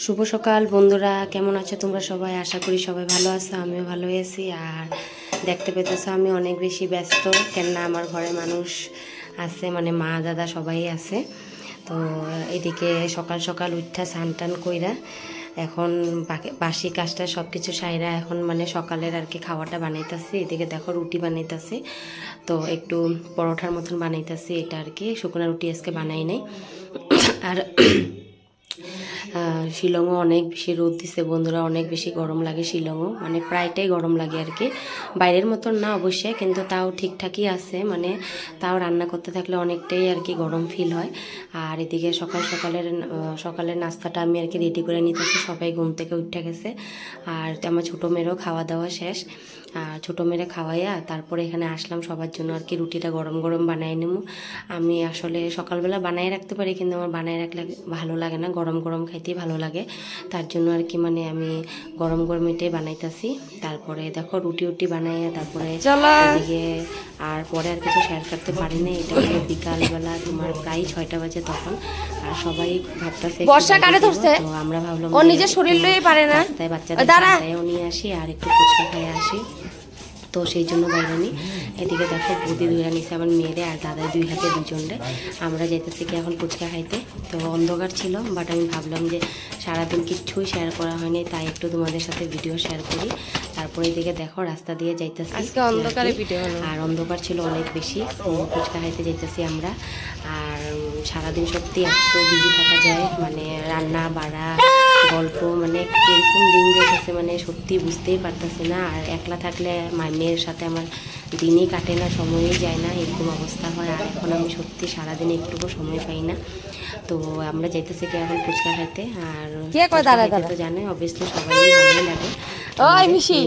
শুভ সকাল বন্ধুরা, কেমন আছো তোমরা সবাই? আশা করি সবাই ভালো আছো, আমিও ভালো আছি। আর দেখতে পেতেছো আমি অনেক বেশি ব্যস্ত, কেননা আমার ঘরে মানুষ আছে, মানে মা দাদা সবাই আছে। তো এদিকে সকাল সকাল উঠা স্নান টান কইরা এখন বাসি কাজটা সব কিছু সাইরা এখন মানে সকালের আর কি খাওয়াটা বানাইতেছি। এদিকে দেখো রুটি বানাইতেছি, তো একটু পরোটার মতন বানাইতেছি। এটা আর কি শুকনো রুটি আজকে বানাই নাই। আর শিলংও অনেক বেশি রোদ দিছে বন্ধুরা, অনেক বেশি গরম লাগে শিলংও, মানে প্রায়টাই গরম লাগে আর কি। বাইরের মতন না অবশ্যই, কিন্তু তাও ঠিকঠাকই আছে, মানে তাও রান্না করতে থাকলে অনেকটাই আর কি গরম ফিল হয়। আর এদিকে সকালের নাস্তাটা আমি আর কি রেডি করে নিতেছি। সবাই ঘুম থেকে উঠে গেছে, আর আমার ছোটো মেয়েরও খাওয়া দাওয়া শেষ। আর ছোটো মেয়েরে খাওয়াইয়া তারপরে এখানে আসলাম সবার জন্য আর কি রুটিটা গরম গরম বানাই নেবো। আমি আসলে সকালবেলা বানাই রাখতে পারি, কিন্তু আমার বানাই রাখলে ভালো লাগে না, গরম গরম খাইতেই ভালো লাগে। তার জন্য আর কি মানে আমি গরম গরম এটাই বানাইতেছি। তারপরে দেখো রুটি বানাইয়া তারপরে এদিকে আর পরে আর কিছু শেয়ার করতে পারি না। এটা হলো বিকালবেলা তোমার প্রায় 6টা বাজে তখন। আর সবাই ভাবতেছে তো আমরা ভাবলাম ও নিজের শরীর লইয়ে পারে না, তাই বাচ্চাদেরও নিয়ে আসি আর একটু ফুচকা খাইয়ে আসি, তো সেই জন্য বাইরে নিই। এদিকে দেখো বুদ্ধি ধুয়ে নিছে আমার মেয়েরে আর দাদার 2 হাতে 2জনে। আমরা যাইতেছি কি এখন ফুচকা খাইতে। তো অন্ধকার ছিল, বাট আমি ভাবলাম যে সারাদিন কিছুই শেয়ার করা হয়নি, তাই একটু তোমাদের সাথে ভিডিও শেয়ার করি। তারপরে এদিকে দেখো রাস্তা দিয়ে যাইতেছি, আজকে অন্ধকারে ভিডিও হলো, আর অন্ধকার ছিল অনেক বেশি। ফুচকা খাইতে যাইতেছি আমরা। আর সারাদিন সত্যি এত বিজি থাকা যায়, মানে রান্না বাড়া গল্প, মানে এরকম দিন যেতেছে মানে সত্যি বুঝতেই পারতেছি না। আর একলা থাকলে মেয়ের সাথে আমার দিনই কাটে না, সময়ই যায় না, এরকম অবস্থা হয়। আর এখন আমি সত্যি সারাদিনে একটুকু সময় পাই না। তো আমরা যাইতেছি কি এখন ফুচকা খাইতে। আর তো জানে অবভিয়াসলি সবাই ভালোই লাগে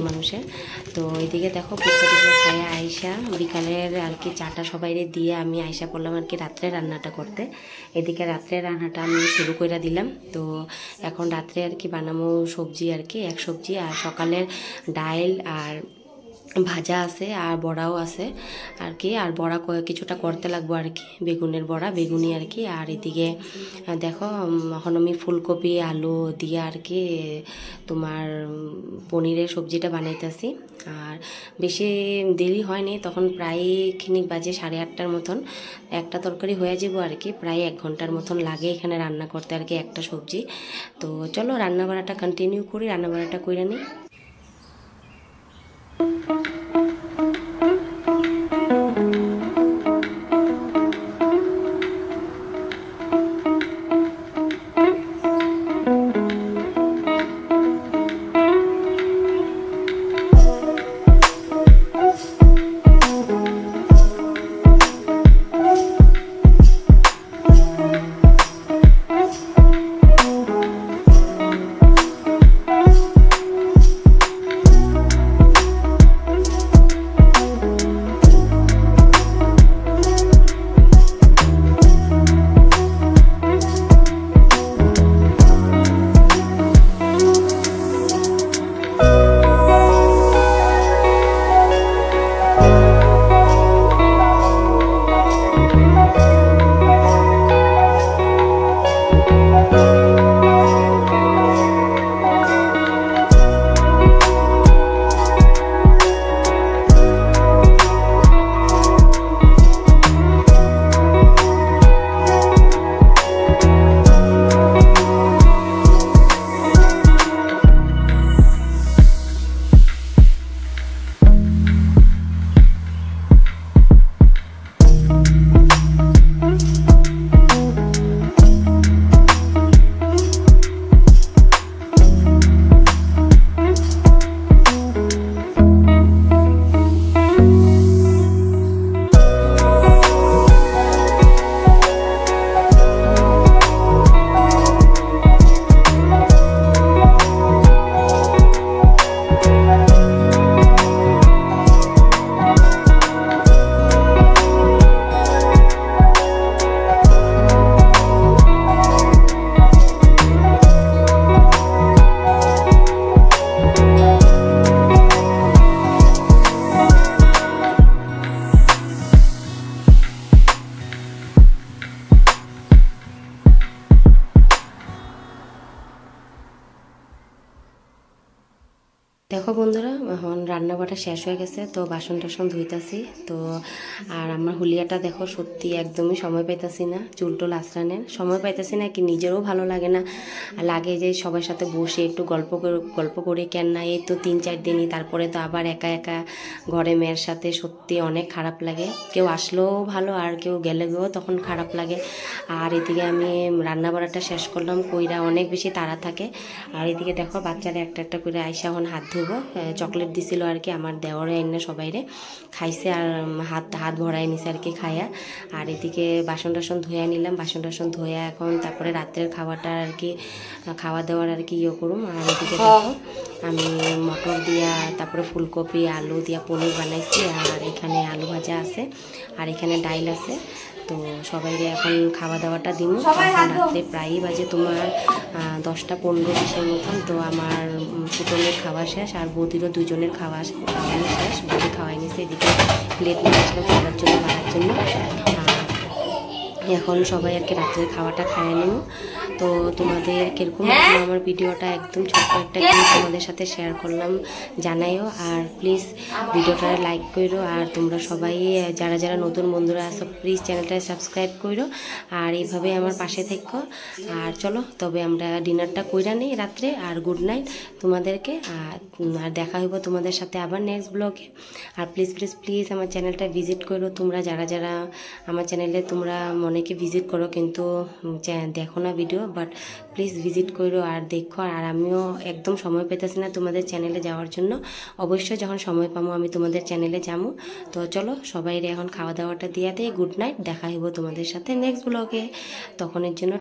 মানুষের। তো এইদিকে দেখো ফুচকা খাইয়া আইসা বিকালের আর কি চাটা সবাই দিয়ে আমি আইসা পড়লাম আর কি রাত্রে রান্নাটা করতে। এদিকে রাত্রে রান্নাটা আমি শুরু করে দিলাম। তো এখন রাত্রে আর কি বানাবো সবজি আর কি, এক সবজি, আর সকালের ডাল আর ভাজা আছে আর বড়াও আছে আর কি। আর বড়া কিছুটা করতে লাগবো আর কি, বেগুনের বড়া, বেগুনি আর কি। আর এদিকে দেখো এখন আমি ফুলকপি আলু দিয়ে আর কি তোমার পনিরের সবজিটা বানাইতেছি। আর বেশি দেরি হয়নি, তখন প্রায় খানিক বাজে 8:30টার মতন। একটা তরকারি হয়ে যাবো আর কি, প্রায় 1 ঘন্টার মতন লাগে এখানে রান্না করতে আর কি একটা সবজি। তো চলো রান্না বাড়াটা কন্টিনিউ করি, রান্না বাড়াটা করে নিই। দেখো বন্ধুরা, এখন রান্না বাটা শেষ হয়ে গেছে, তো বাসন টাসন ধুইতাছি। তো আর আমার হুলিয়াটা দেখো, সত্যি একদমই সময় পাইতাছি না, চুল টুল আশ্রানের সময় পাইতাছি না, কি নিজেরও ভালো লাগে না। লাগে যে সবার সাথে বসে একটু গল্প করে কেন না, এই তো 3-4 দিনই, তারপরে তো আবার একা একা ঘরে মেয়ের সাথে, সত্যি অনেক খারাপ লাগে। কেউ আসলেও ভালো, আর কেউ গেলেও তখন খারাপ লাগে। আর এদিকে আমি রান্না বাড়াটা শেষ করলাম, কইরা অনেক বেশি তাড়া থাকে। আর এদিকে দেখো বাচ্চারা একটা একটা করে আইসা এখন হাত ধুবো। চকলেট দিছিল আর কি আমার দেওয়ারে, এনে সবাইরে খাইছে, আর হাত ভরাই নিছে আর কি খাইয়া। আর এদিকে বাসন টাসন ধুয়া নিলাম, বাসন টাসন ধুয়া এখন তারপরে রাত্রের খাওয়াটা আর কি খাওয়া দাওয়ার আর কি করুম। আর এদিকে দেখো আমি মটর দিয়া, তারপরে ফুলকপি আলু দিয়া পনির বানাইছি। আর এখানে আলু ভাজা আছে, আর এখানে ডাইল আছে। তো সবাইরে এখন খাওয়া দাওয়াটা দিন। রাত্রে প্রায়ই বাজে তোমার 10টা-15-20-এর মতন। তো আমার পুটনের খাওয়া শেষ, আর বৌদিরও দুজনের খাওয়ানো শেষ। বৌদি খাওয়াই নিছে, এদিকে প্লেট নিয়ে আসলাম খাওয়ার জন্য, বাড়ার জন্য। এখন সবাই আর কি রাত্রের খাওয়াটা খাইয়ে নেব। তো তোমাদের কীরকম আমার ভিডিওটা, একদম ছোট্ট একটা ক্লিপ তোমাদের সাথে শেয়ার করলাম, জানাইও। আর প্লিজ ভিডিওটা লাইক করো, আর তোমরা সবাই যারা যারা নতুন বন্ধুরা আছো প্লিজ চ্যানেলটা সাবস্ক্রাইব করো, আর এইভাবে আমার পাশে থেকো। আর চলো তবে আমরা ডিনারটা কইরা নেই রাত্রে। আর গুড নাইট তোমাদেরকে। আর দেখা হইব তোমাদের সাথে আবার নেক্সট ব্লগে। আর প্লিজ প্লিজ প্লিজ আমার চ্যানেলটা ভিজিট করো, তোমরা যারা যারা আমার চ্যানেলে তোমরা অনেকে ভিজিট করো কিন্তু দেখো না ভিডিও, বাট প্লিজ ভিজিট করো আর দেখো। আর আমিও একদম সময় পেতেছি না তোমাদের চ্যানেলে যাওয়ার জন্য, অবশ্যই যখন সময় পাবো আমি তোমাদের চ্যানেলে যাবো। তো চলো সবাই এখন খাওয়া দাওয়াটা দিয়ে দেয়। গুড নাইট, দেখা হইব তোমাদের সাথে নেক্সট ব্লগে, তখনের জন্য